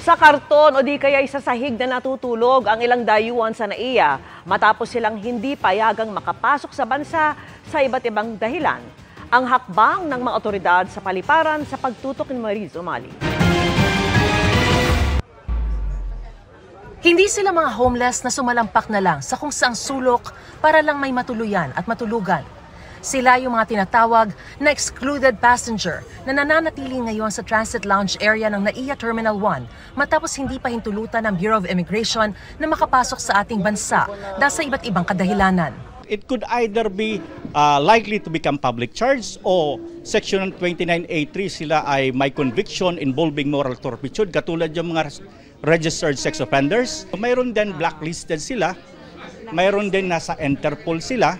Sa karton o di kaya sa sahig na natutulog ang ilang dayuhan sa NAIA matapos silang hindi payagang makapasok sa bansa sa iba't ibang dahilan. Ang hakbang ng mga otoridad sa paliparan sa pagtutok ni Mariz Umali. Hindi sila mga homeless na sumalampak na lang sa kung saang sulok para lang may matuluyan at matulugan. Sila yung mga tinatawag na excluded passenger na nananatili ngayon sa transit lounge area ng NAIA Terminal 1 matapos hindi pa hintulutan ng Bureau of Immigration na makapasok sa ating bansa dahil sa iba't ibang kadahilanan. It could either be likely to become public charge o Section 29A3 sila ay may conviction involving moral turpitude katulad yung mga registered sex offenders. Mayroon din blacklisted sila, mayroon din nasa Interpol sila.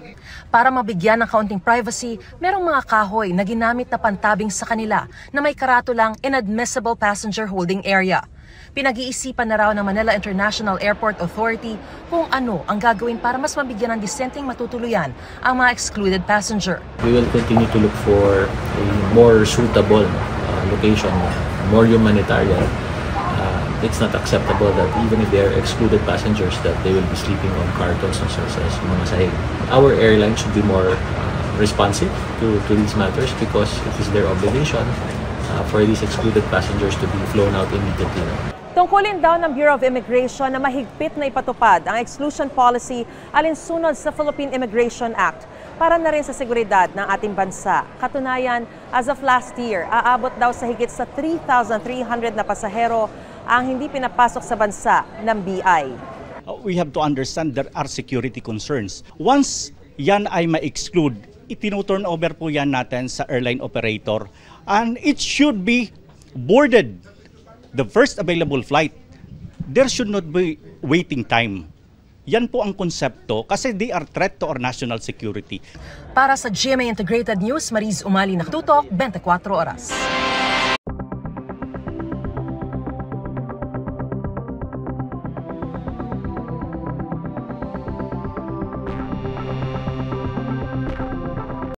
Para mabigyan ng kaunting privacy, merong mga kahoy na ginamit na pantabing sa kanila na may karatulang inadmissible passenger holding area. Pinag-iisipan na raw ng Manila International Airport Authority kung ano ang gagawin para mas mabigyan ng disenteng matutuluyan ang mga excluded passenger. We will continue to look for a more suitable location, more humanitarian. It's not acceptable that even if they are excluded passengers that they will be sleeping on cartons or sa mga sahig. Our airline should be more responsive to these matters because it is their obligation for these excluded passengers to be flown out immediately. Tungkulin daw ng Bureau of Immigration na mahigpit na ipatupad ang exclusion policy alinsunod sa Philippine Immigration Act para na rin sa seguridad ng ating bansa. Katunayan, as of last year, aabot daw sa higit sa 3,300 na pasahero ang hindi pinapasok sa bansa ng BI. We have to understand there are security concerns. Once yan ay ma-exclude, itinu-turn over po yan natin sa airline operator and it should be boarded. The first available flight, there should not be waiting time. Yan po ang konsepto kasi they are threat to our national security. Para sa GMA Integrated News, Mariz Umali, Nakatutok, 24 Oras.